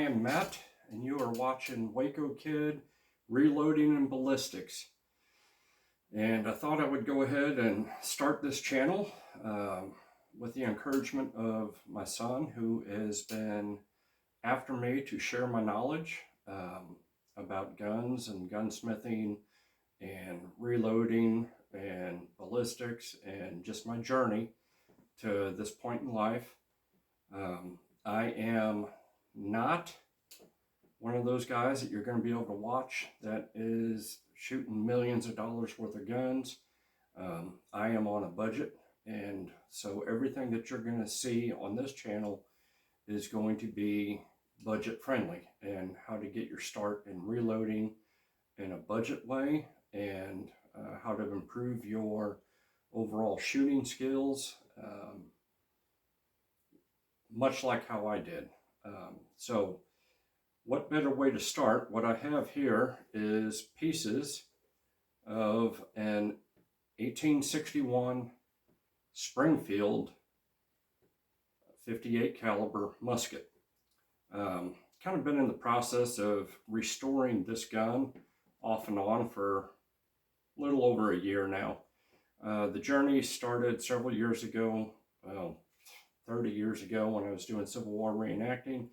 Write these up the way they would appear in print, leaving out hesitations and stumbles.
am Matt, and you are watching WacoKid Reloading and Ballistics. And I thought I would go ahead and start this channel with the encouragement of my son, who has been after me to share my knowledge about guns and gunsmithing and reloading and ballistics and just my journey to this point in life. I am not one of those guys that you're going to be able to watch that is shooting millions of dollars worth of guns. I am on a budget, and so everything that you're going to see on this channel is going to be budget friendly, and how to get your start in reloading in a budget way, and how to improve your overall shooting skills, much like how I did. So what better way to start? What I have here is pieces of an 1861 Springfield 58 caliber musket. Kind of been in the process of restoring this gun off and on for a little over a year now. The journey started several years ago, well, 30 years ago, when I was doing Civil War reenacting.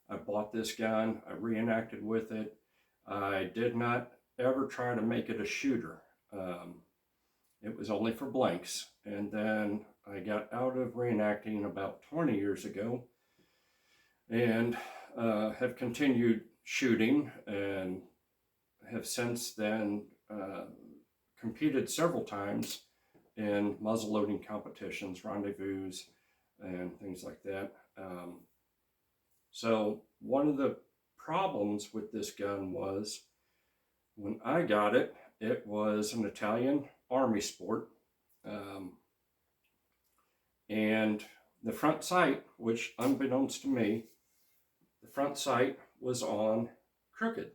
I bought this gun, I reenacted with it. I did not ever try to make it a shooter. It was only for blanks. And then I got out of reenacting about 20 years ago, and have continued shooting, and have since then competed several times in muzzleloading competitions, rendezvous, and things like that. So one of the problems with this gun was, when I got it, it was an Italian Army sport. And the front sight, which unbeknownst to me, the front sight was on crooked.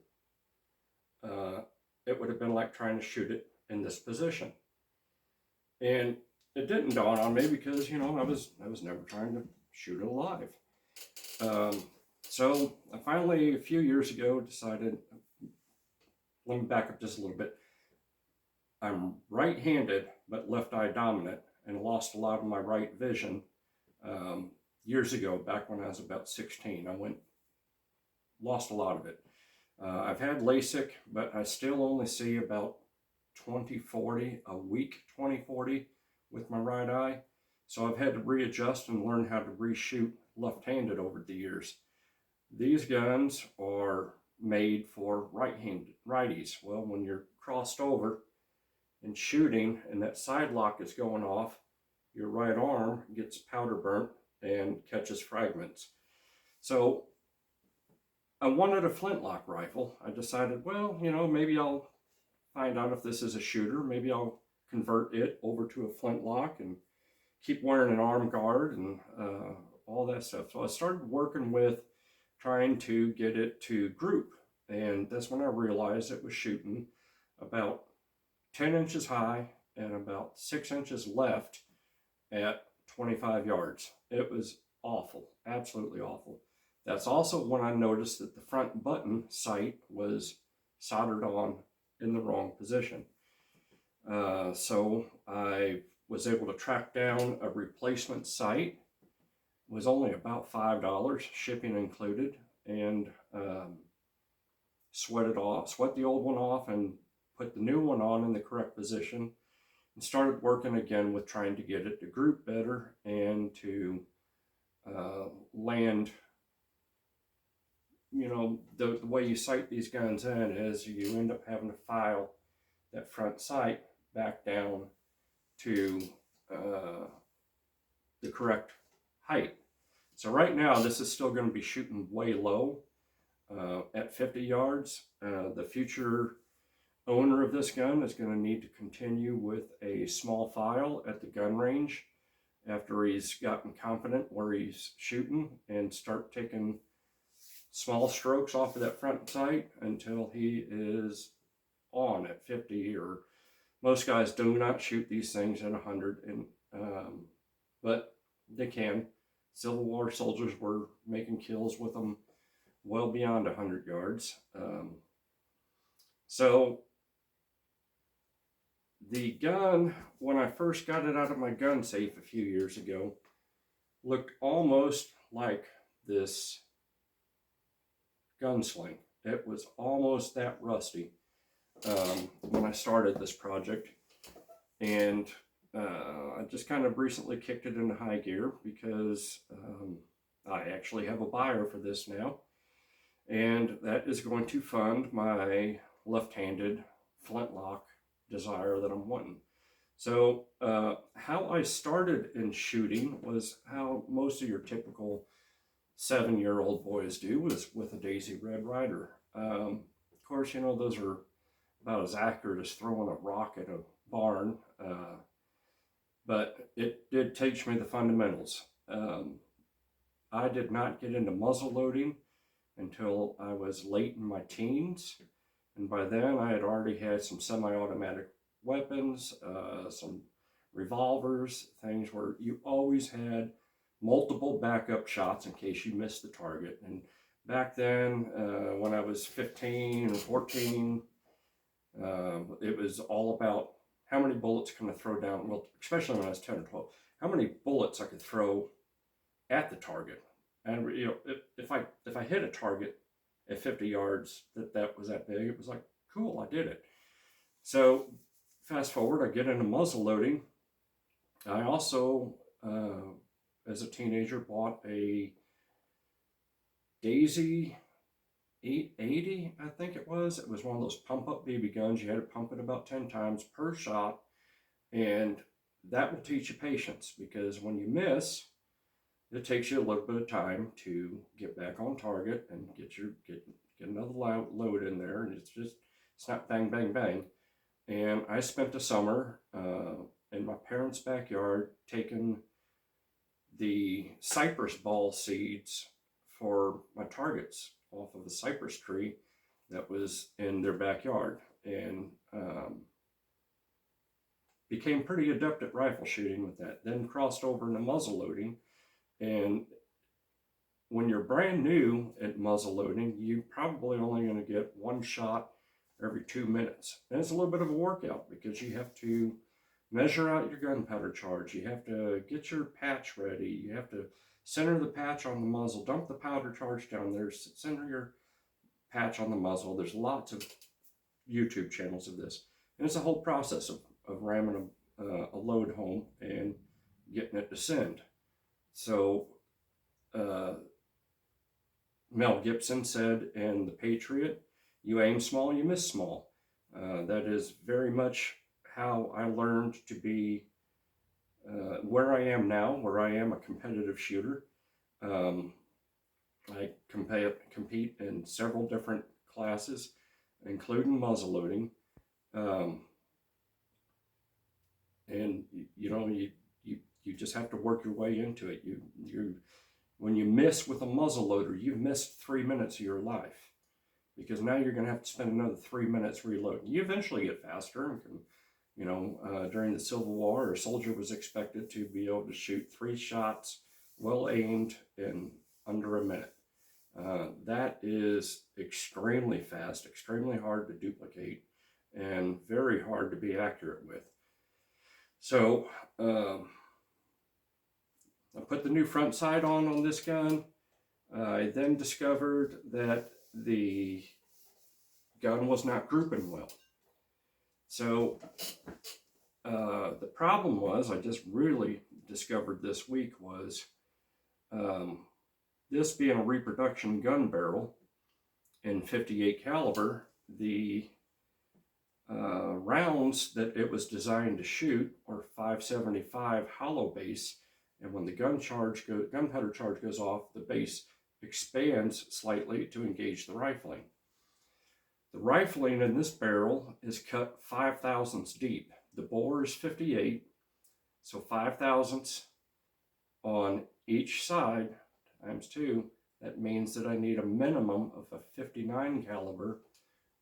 It would have been like trying to shoot it in this position. And it didn't dawn on me because, you know, I was never trying to shoot it alive. So I finally, a few years ago, decided, let me back up just a little bit. I'm right-handed, but left eye dominant, and lost a lot of my right vision years ago, back when I was about 16. Lost a lot of it. I've had LASIK, but I still only see about 20/40, a week 20/40 with my right eye. So I've had to readjust and learn how to reshoot left-handed over the years. These guns are made for right-handed righties. Well, when you're crossed over and shooting and that side lock is going off, your right arm gets powder burnt and catches fragments. So I wanted a flintlock rifle. I decided, well, you know, maybe I'll find out if this is a shooter. Maybe I'll convert it over to a flintlock and keep wearing an arm guard and all that stuff. So I started working with trying to get it to group. And that's when I realized it was shooting about 10 inches high and about 6 inches left at 25 yards. It was awful, absolutely awful. That's also when I noticed that the front button sight was soldered on in the wrong position. So I was able to track down a replacement sight. It was only about $5, shipping included, and sweat the old one off and put the new one on in the correct position, and started working again with trying to get it to group better and to land. You know, the way you sight these guns in is you end up having to file that front sight back down to the correct height. So right now, this is still going to be shooting way low at 50 yards. The future owner of this gun is going to need to continue with a small file at the gun range after he's gotten confident where he's shooting, and start taking small strokes off of that front sight until he is on at 50, or most guys do not shoot these things at 100, and but they can. Civil War soldiers were making kills with them well beyond 100 yards. So the gun, when I first got it out of my gun safe a few years ago, looked almost like this gunsling. It was almost that rusty when I started this project. And I just kind of recently kicked it into high gear because I actually have a buyer for this now. And that is going to fund my left-handed flintlock desire that I'm wanting. So how I started in shooting was how most of your typical 7-year-old boys do, was with a Daisy Red Ryder. Of course, you know, those are about as accurate as throwing a rock at a barn, but it did teach me the fundamentals. I did not get into muzzle loading until I was late in my teens, and by then I had already had some semi-automatic weapons, some revolvers, things where you always had multiple backup shots in case you missed the target. And back then, when I was 15 or 14, it was all about how many bullets can I throw down, well, especially when I was 10 or 12, how many bullets I could throw at the target. And you know, if I hit a target at 50 yards that was that big, it was like, cool, I did it. So fast forward, I get into muzzle loading. I also, as a teenager, bought a Daisy 880, I think it was. It was one of those pump-up BB guns. You had to pump it about 10 times per shot, and that will teach you patience, because when you miss, it takes you a little bit of time to get back on target and get another load in there, and it's not bang, bang, bang. And I spent the summer in my parents' backyard taking the cypress ball seeds for my targets off of a cypress tree that was in their backyard, and became pretty adept at rifle shooting with that. Then crossed over into muzzle loading. And when you're brand new at muzzle loading, you're probably only going to get one shot every 2 minutes. And it's a little bit of a workout, because you have to measure out your gunpowder charge. You have to get your patch ready. You have to center the patch on the muzzle, dump the powder charge down there, center your patch on the muzzle. There's lots of YouTube channels of this. And it's a whole process of ramming a load home and getting it to send. So Mel Gibson said in The Patriot, you aim small, you miss small. That is very much how I learned to be where I am now, where I am a competitive shooter. I compete in several different classes, including muzzle loading. And you know, you just have to work your way into it. When you miss with a muzzle loader, you've missed 3 minutes of your life, because now you're going to have to spend another 3 minutes reloading. You eventually get faster, and can, you know, during the Civil War, a soldier was expected to be able to shoot 3 shots well aimed in under a minute. That is extremely fast, extremely hard to duplicate, and very hard to be accurate with. So I put the new front sight on this gun. I then discovered that the gun was not grouping well. So the problem was, I just really discovered this week, was this being a reproduction gun barrel in 58 caliber, the rounds that it was designed to shoot are 575 hollow base, and when the gunpowder charge goes off, the base expands slightly to engage the rifling. The rifling in this barrel is cut 5 thousandths deep. The bore is 58, so 5 thousandths on each side times 2. That means that I need a minimum of a 59 caliber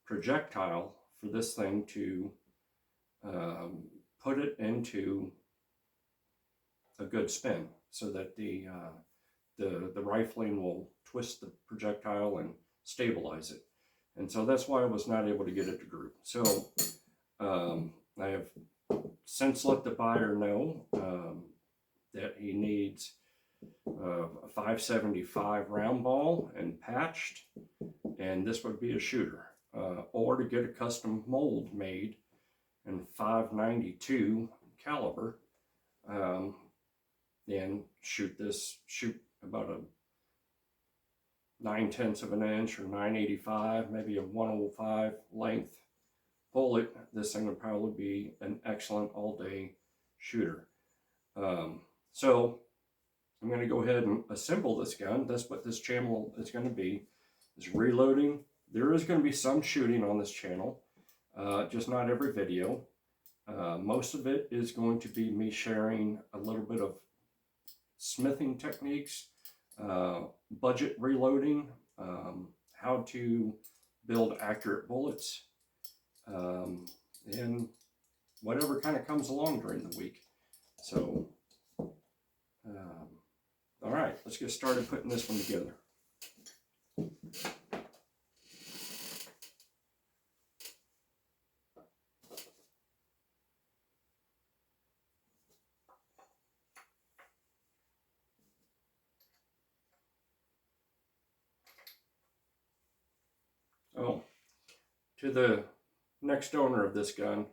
projectile for this thing to put it into a good spin, so that the the rifling will twist the projectile and stabilize it. And so that's why I was not able to get it to group. So I have since let the buyer know that he needs a 575 round ball and patched, and this would be a shooter, or to get a custom mold made in 592 caliber, and shoot about a 9/10 of an inch or 985, maybe a 105 length bullet. This thing would probably be an excellent all-day shooter. So I'm going to go ahead and assemble this gun. That's what this channel is going to be, is reloading. There is going to be some shooting on this channel, just not every video. Most of it is going to be me sharing a little bit of smithing techniques, budget reloading, how to build accurate bullets, and whatever kind of comes along during the week. So, all right, let's get started putting this one together. Oh, to the next owner of this gun,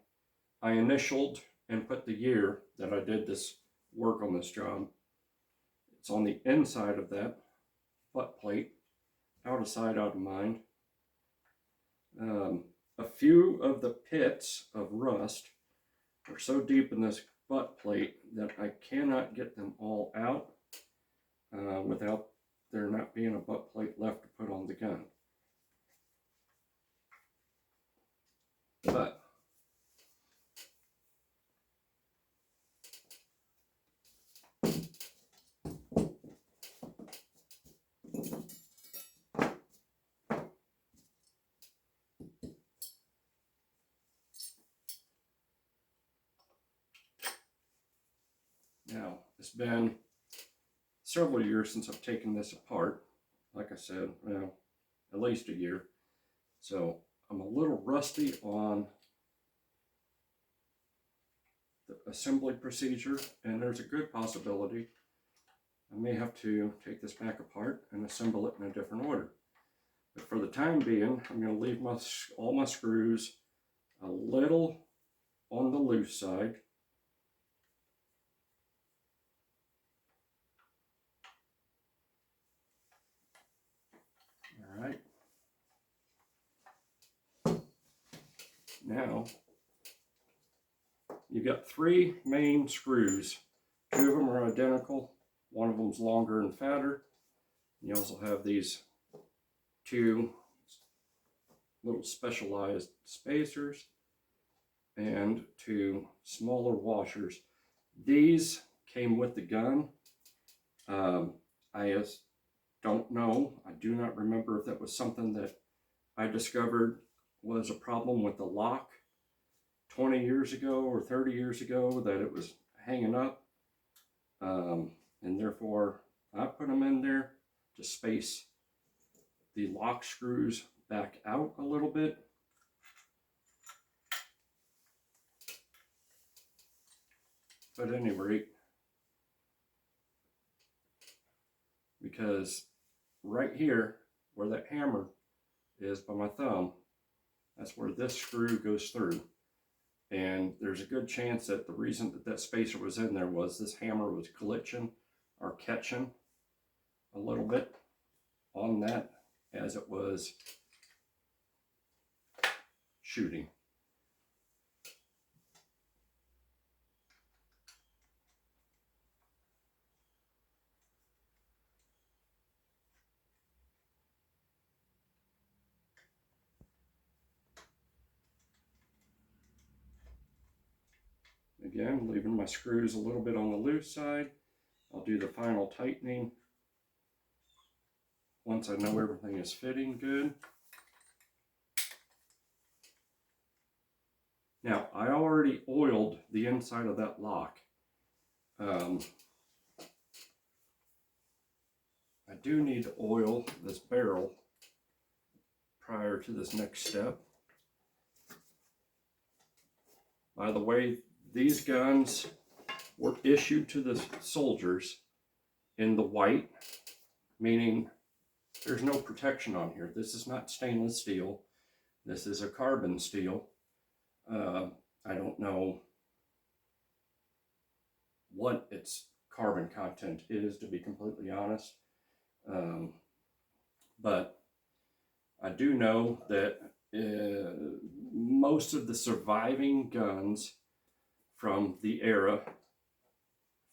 I initialed and put the year that I did this work on this job. It's on the inside of that butt plate, out of sight, out of mind. A few of the pits of rust are so deep in this butt plate that I cannot get them all out without there not being a butt plate left to put on the gun. But now, it's been several years since I've taken this apart. Like I said, well, at least a year. So I'm a little rusty on the assembly procedure, and there's a good possibility I may have to take this back apart and assemble it in a different order. But for the time being, I'm going to leave all my screws a little on the loose side. All right. Now, you've got three main screws. Two of them are identical. One of them's longer and fatter. You also have these two little specialized spacers and two smaller washers. These came with the gun. I don't know. I do not remember if that was something that I discovered was a problem with the lock 20 years ago or 30 years ago, that it was hanging up. And therefore I put them in there to space the lock screws back out a little bit. But at any rate, because right here where that hammer is by my thumb, that's where this screw goes through. And there's a good chance that the reason that that spacer was in there was this hammer was glitching or catching a little bit on that as it was shooting. Again, leaving my screws a little bit on the loose side. I'll do the final tightening once I know everything is fitting good. Now, I already oiled the inside of that lock. I do need to oil this barrel prior to this next step. By the way, these guns were issued to the soldiers in the white, meaning there's no protection on here. This is not stainless steel. This is a carbon steel. I don't know what its carbon content is, to be completely honest. But I do know that most of the surviving guns from the era,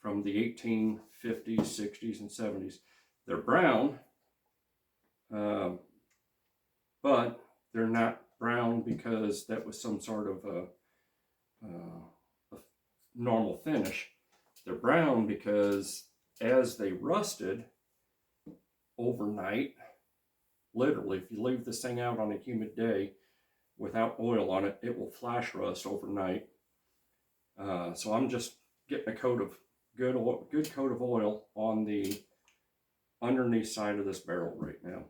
from the 1850s, 60s, and 70s, they're brown, but they're not brown because that was some sort of a normal finish. They're brown because as they rusted overnight, literally, if you leave this thing out on a humid day without oil on it, it will flash rust overnight. So I'm just getting a coat of good coat of oil on the underneath side of this barrel right now.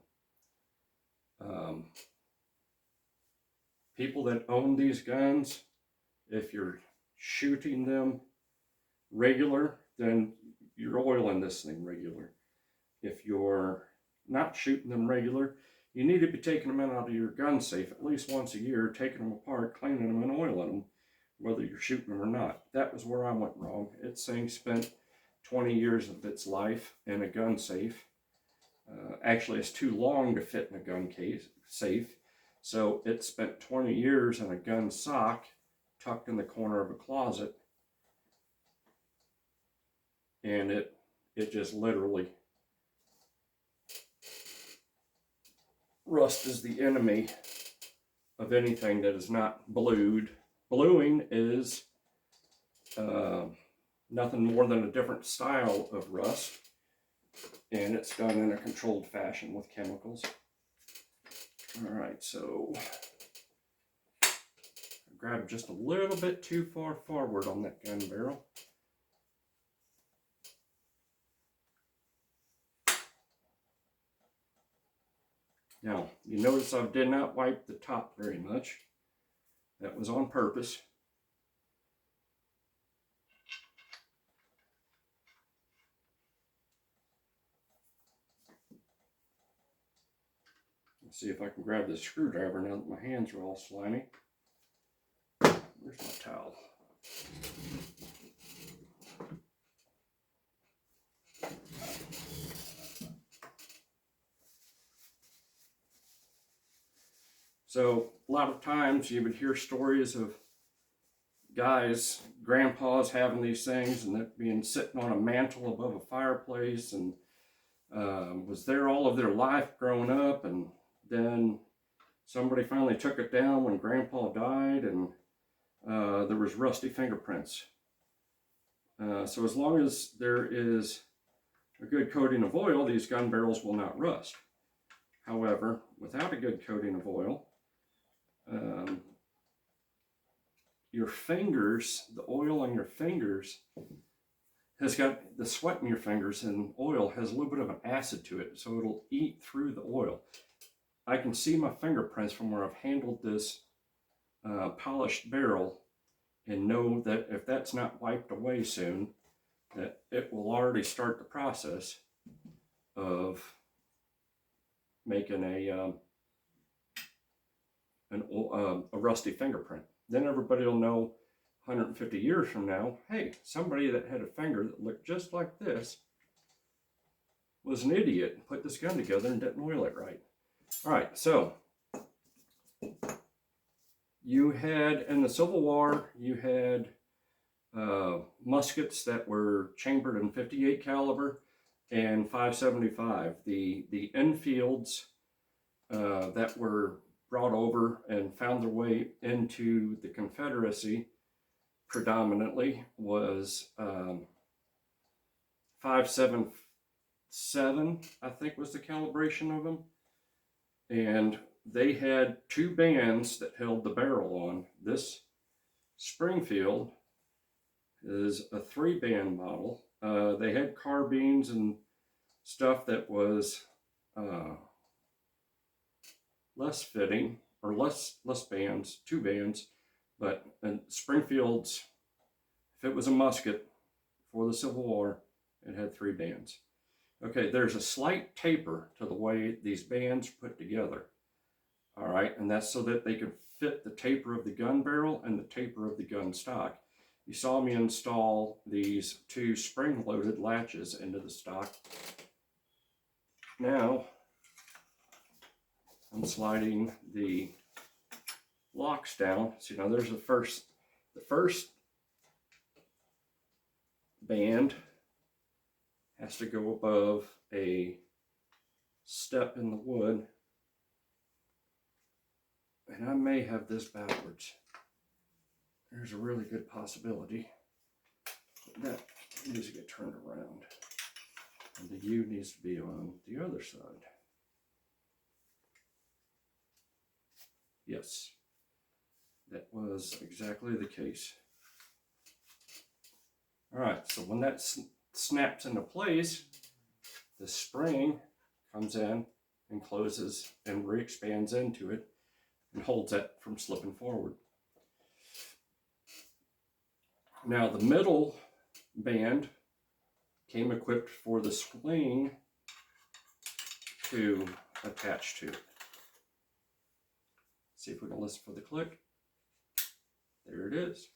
People that own these guns, if you're shooting them regular, then you're oiling this thing regular. If you're not shooting them regular, you need to be taking them out of your gun safe at least once a year, taking them apart, cleaning them, and oiling them, whether you're shooting them or not. That was where I went wrong. This thing spent 20 years of its life in a gun safe. Actually, it's too long to fit in a gun case safe, so it spent 20 years in a gun sock tucked in the corner of a closet, and it just literally, rust is the enemy of anything that is not blued. Bluing is nothing more than a different style of rust, and it's done in a controlled fashion with chemicals. All right, so I grabbed just a little bit too far forward on that gun barrel. Now, you notice I did not wipe the top very much. That was on purpose. Let's see if I can grab this screwdriver now that my hands are all slimy. Where's my towel? So a lot of times you would hear stories of guys, grandpas having these things and it being sitting on a mantle above a fireplace, and was there all of their life growing up, and then somebody finally took it down when grandpa died, and there was rusty fingerprints. So as long as there is a good coating of oil, these gun barrels will not rust. However, without a good coating of oil, your fingers, the oil on your fingers has got the sweat in your fingers, and oil has a little bit of an acid to it, so it'll eat through the oil. I can see my fingerprints from where I've handled this polished barrel and know that if that's not wiped away soon, that it will already start the process of making a rusty fingerprint. Then everybody will know 150 years from now, hey, somebody that had a finger that looked just like this was an idiot and put this gun together and didn't oil it right. All right, so you had, in the Civil War, you had muskets that were chambered in .58 caliber and .575. The Enfields that were brought over and found their way into the Confederacy predominantly was .577, I think was the calibration of them. And they had two bands that held the barrel on. This Springfield is a 3-band model. They had carbines and stuff that was less fitting, or less bands, 2 bands, but Springfield's, if it was a musket for the Civil War, it had 3 bands. Okay, there's a slight taper to the way these bands put together. All right, and that's so that they can fit the taper of the gun barrel and the taper of the gun stock. You saw me install these 2 spring-loaded latches into the stock. Now, I'm sliding the locks down. See, now there's the first band has to go above a step in the wood. And I may have this backwards. There's a really good possibility that needs to get turned around. And the U needs to be on the other side. Yes, that was exactly the case. All right, so when that snaps into place, the spring comes in and closes and re-expands into it and holds it from slipping forward. Now the middle band came equipped for the sling to attach to. See if we can listen for the click. There it is.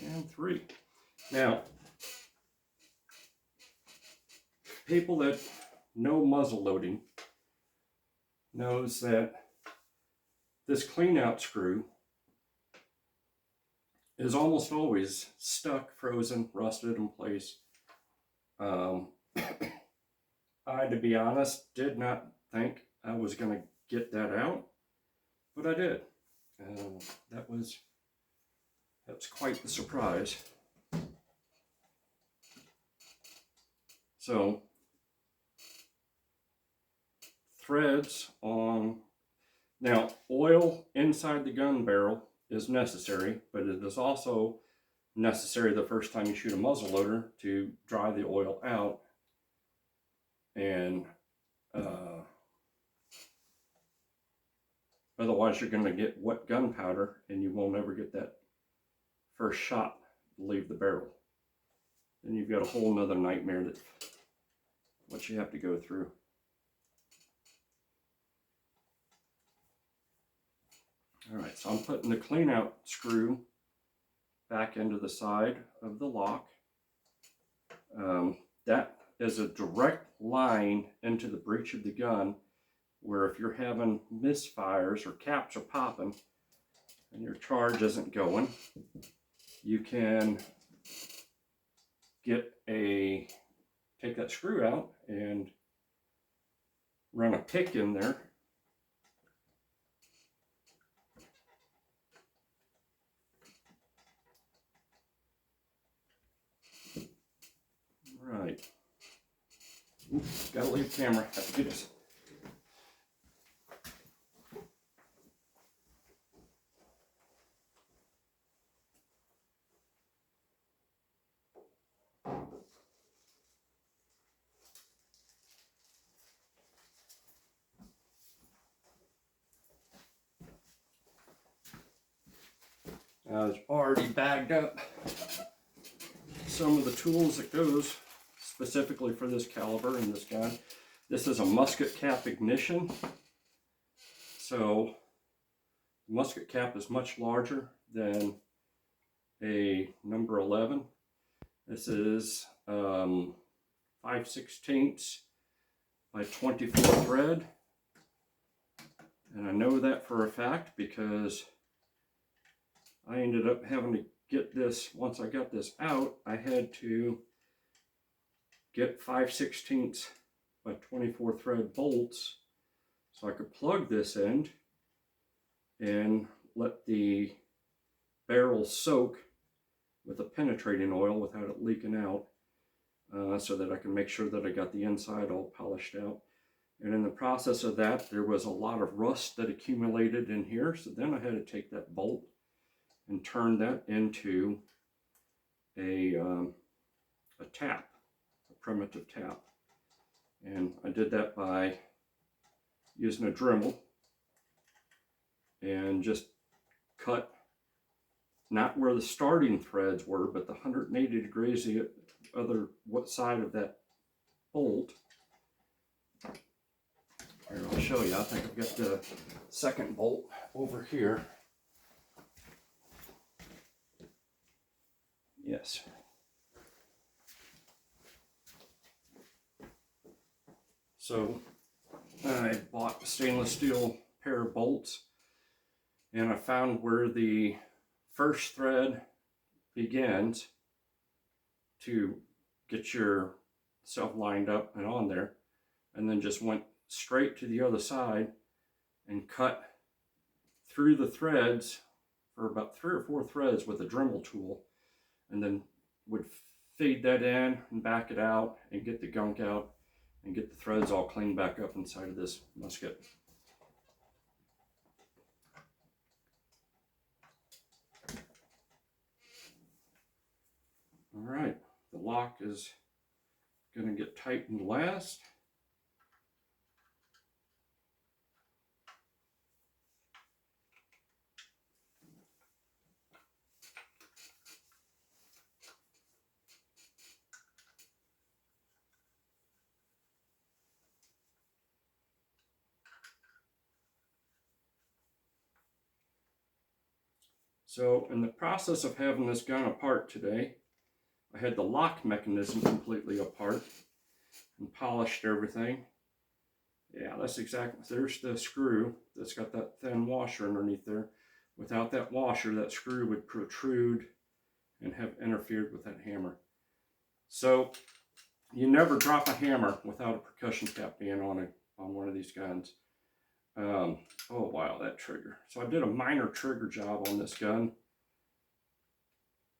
And 3. Now, people that know muzzle loading knows that this clean out screw is almost always stuck, frozen, rusted in place. I, to be honest, did not think I was going to get that out, but I did. That was quite the surprise. So, threads on, now oil inside the gun barrel is necessary, but it is also necessary the first time you shoot a muzzle loader to dry the oil out, and otherwise you're going to get wet gunpowder and you won't ever get that first shot to leave the barrel. Then you've got a whole nother nightmare that what you have to go through. All right, so I'm putting the clean out screw back into the side of the lock. That is a direct line into the breech of the gun, where if you're having misfires or caps are popping and your charge isn't going, you can take that screw out and run a pick in there. Right. Oops, gotta leave the camera. Have to do this. I've already bagged up some of the tools that goes specifically for this caliber and this gun. This is a musket cap ignition. So musket cap is much larger than a number 11. This is 5/16 by 24 thread. And I know that for a fact because I ended up having to get this, once I got this out, I had to get 5/16 by 24 thread bolts so I could plug this end and let the barrel soak with a penetrating oil without it leaking out, so that I can make sure that I got the inside all polished out. And in the process of that, there was a lot of rust that accumulated in here. So then I had to take that bolt and turn that into a tap, a primitive tap. And I did that by using a Dremel and just cut not where the starting threads were, but the 180 degrees the other side of that bolt. Here, I'll show you. I think I've got the second bolt over here. Yes. So I bought a stainless steel pair of bolts, and I found where the first thread begins to get yourself lined up and on there, and then just went straight to the other side and cut through the threads for about 3 or 4 threads with a Dremel tool, and then would feed that in and back it out and get the gunk out and get the threads all cleaned back up inside of this musket. All right, the lock is going to get tightened last. So in the process of having this gun apart today, I had the lock mechanism completely apart and polished everything. Yeah, that's exactly, there's the screw that's got that thin washer underneath there. Without that washer, that screw would protrude and have interfered with that hammer. So you never drop a hammer without a percussion cap being on one of these guns. Oh wow, that trigger. So I did a minor trigger job on this gun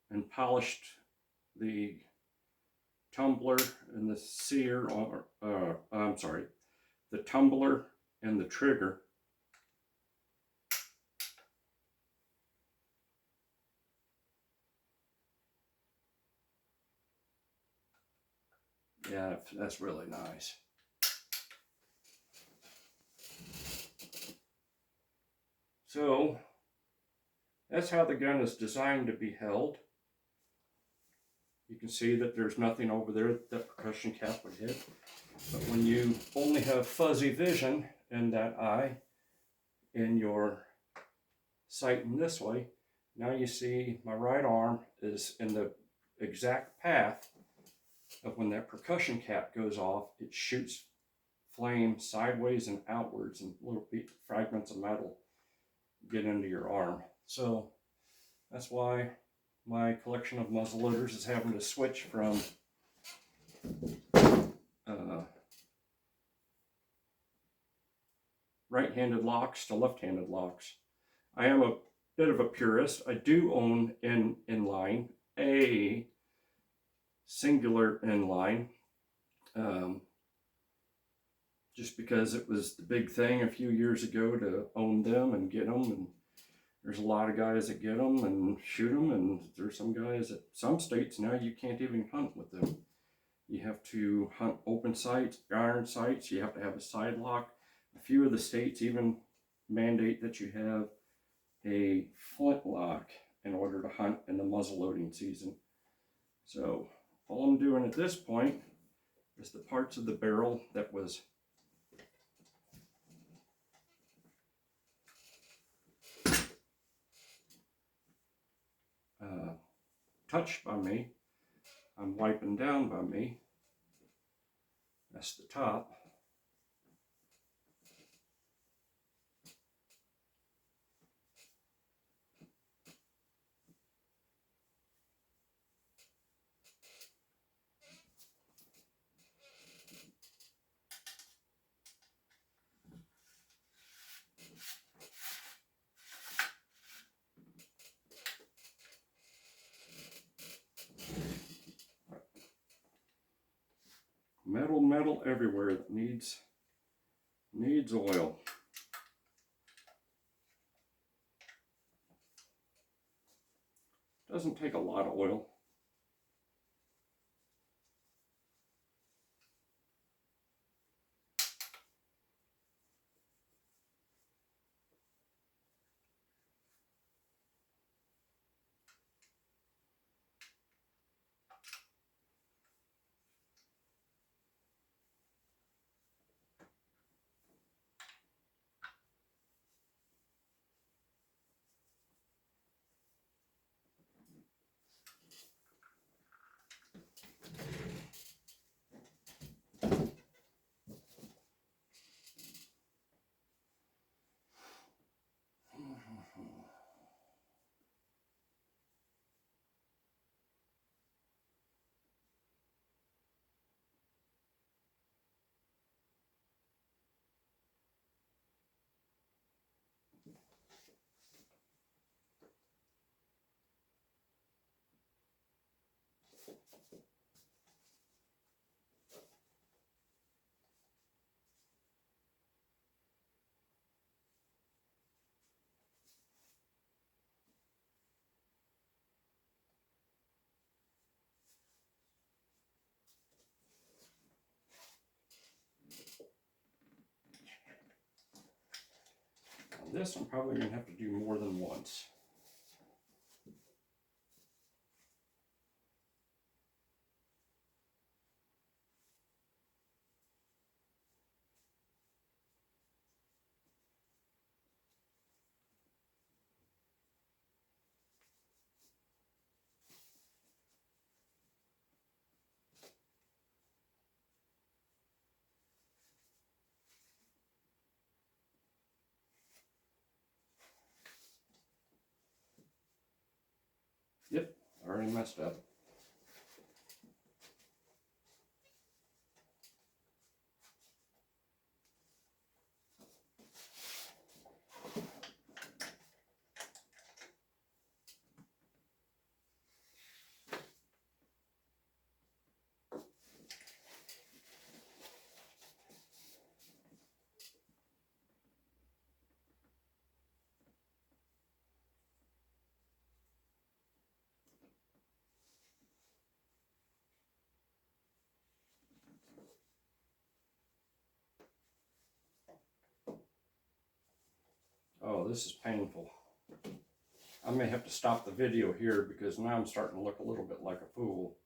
and polished the tumbler and the sear, or I'm sorry, the tumbler and the trigger. Yeah, that's really nice. So that's how the gun is designed to be held. You can see that there's nothing over there that percussion cap would hit. But when you only have fuzzy vision in that eye, in your sight in this way, now you see my right arm is in the exact path of when that percussion cap goes off. It shoots flame sideways and outwards, and little fragments of metal get into your arm. So that's why my collection of muzzleloaders is having to switch from right-handed locks to left-handed locks. I am a bit of a purist. I do own an inline, a singular inline, just because it was the big thing a few years ago to own them and get them. And there's a lot of guys that get them and shoot them, and there's some guys that some states now you can't even hunt with them. You have to hunt open sights, iron sights. You have to have a side lock. A few of the states even mandate that you have a flintlock in order to hunt in the muzzleloading season. So all I'm doing at this point is the parts of the barrel that was touched by me, I'm wiping down by me. That's the top. metal everywhere that needs oil. Doesn't take a lot of oil. This I'm probably going to have to do more than once. Yep, already messed up. Oh, this is painful. I may have to stop the video here because now I'm starting to look a little bit like a fool.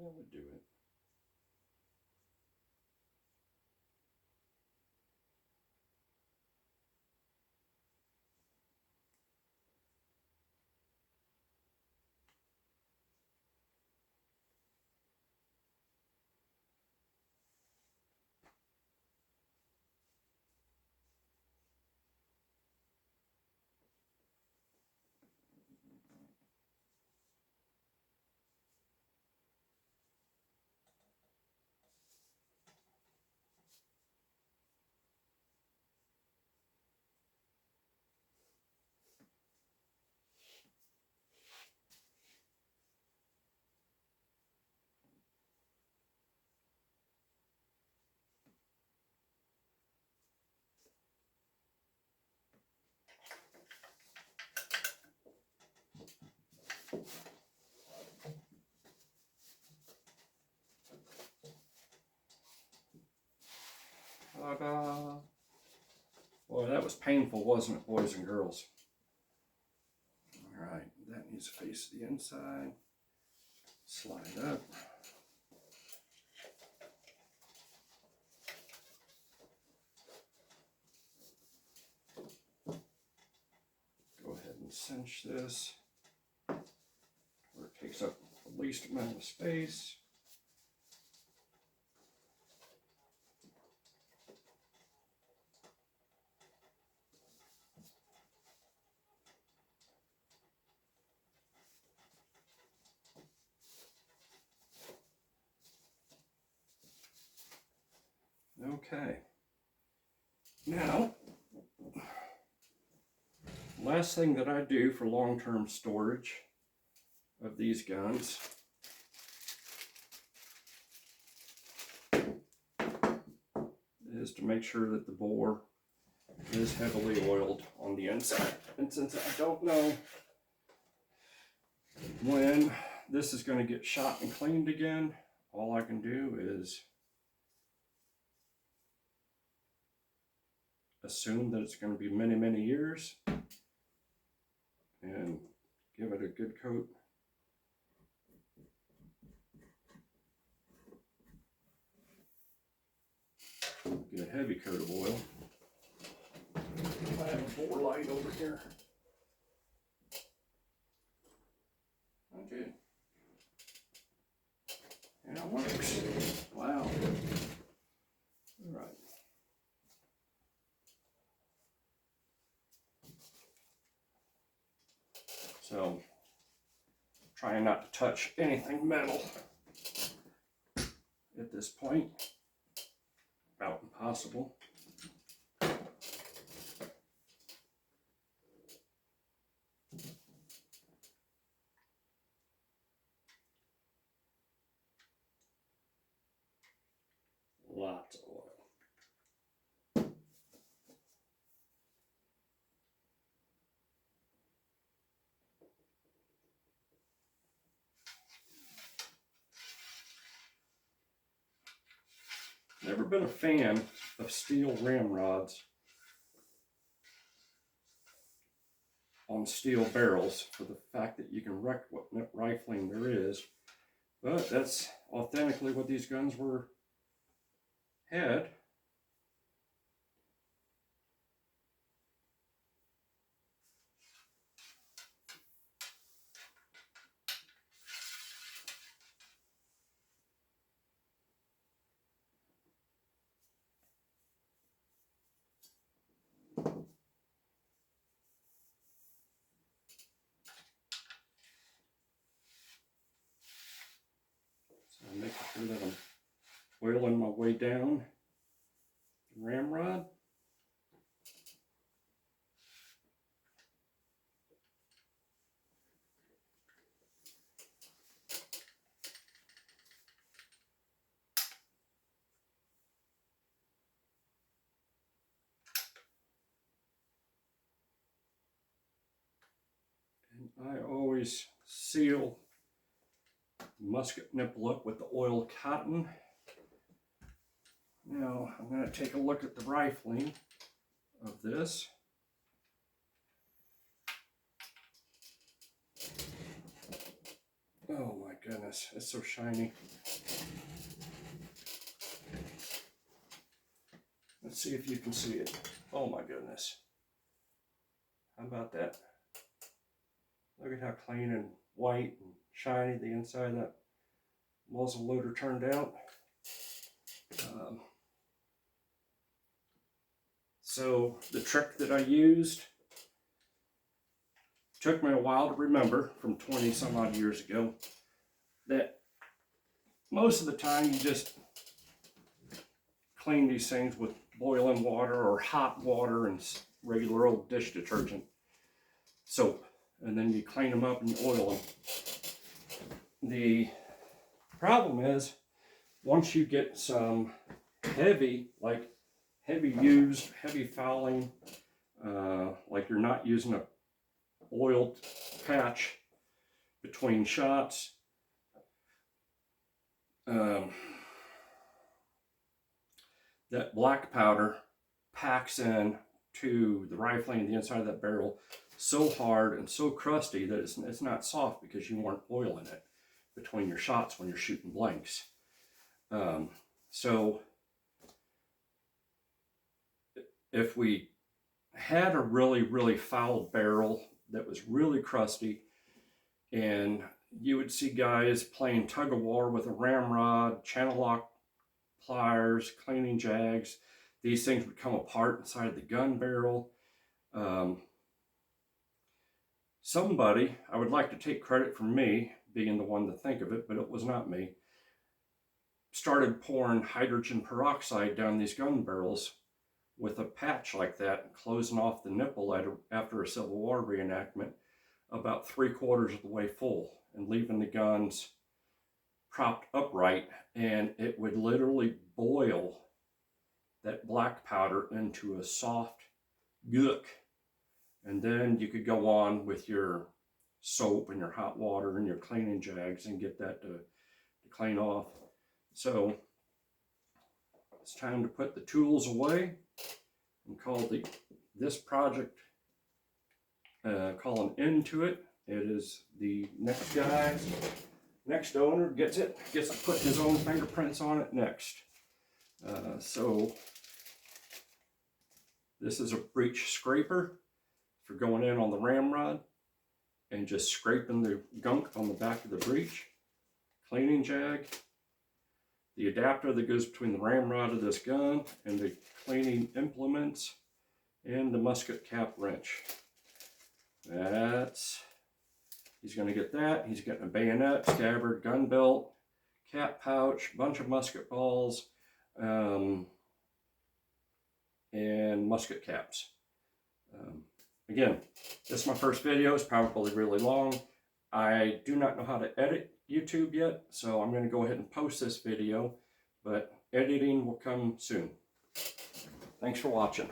That would do it. Ta-da! Boy, that was painful, wasn't it, boys and girls? All right, that needs to face the inside. Slide up. Go ahead and cinch this where it takes up the least amount of space. Okay. Now, last thing that I do for long-term storage of these guns is to make sure that the bore is heavily oiled on the inside. And since I don't know when this is going to get shot and cleaned again, all I can do is assume that it's going to be many, many years and give it a good coat. Get a heavy coat of oil. I have a bore light over here. Okay. And it works. Wow. All right. So, trying not to touch anything metal at this point. About impossible. Lots of oil. Never been a fan of steel ramrods on steel barrels for the fact that you can wreck what rifling there is, but that's authentically what these guns had. So I'm making sure that I'm oiling my way down the ramrod. And I always seal musket nipple up with the oiled cotton. Now I'm going to take a look at the rifling of this. Oh my goodness, it's so shiny. Let's see if you can see it. Oh my goodness. How about that? Look at how clean and white and shiny the inside of that muzzle loader turned out. So the trick that I used took me a while to remember from 20 some odd years ago, that most of the time you just clean these things with boiling water or hot water and regular old dish detergent, soap, and then you clean them up and you oil them. The problem is, once you get some heavy, like heavy used, heavy fouling, like you're not using a oiled patch between shots, that black powder packs in to the rifling, the inside of that barrel, so hard and so crusty that it's not soft because you weren't oiling it between your shots when you're shooting blanks. So if we had a really foul barrel that was really crusty, and you would see guys playing tug of war with a ramrod, channel lock pliers, cleaning jags, these things would come apart inside of the gun barrel. Somebody, I would like to take credit for me being the one to think of it, but it was not me, started pouring hydrogen peroxide down these gun barrels with a patch like that, closing off the nipple after a Civil War reenactment about 3/4 of the way full, and leaving the guns propped upright, and it would literally boil that black powder into a soft gook. And then you could go on with your soap and your hot water and your cleaning jags and get that to clean off. So it's time to put the tools away and call this project, call an end to it. It is the next guy, next owner gets to put his own fingerprints on it next. So this is a breech scraper for going in on the ramrod and just scraping the gunk on the back of the breech. Cleaning jag, the adapter that goes between the ramrod of this gun and the cleaning implements, and the musket cap wrench. He's going to get that. He's getting a bayonet, scabbard, gun belt, cap pouch, bunch of musket balls, and musket caps. Again, this is my first video. It's probably really long. I do not know how to edit YouTube yet, so I'm going to go ahead and post this video, but editing will come soon. Thanks for watching.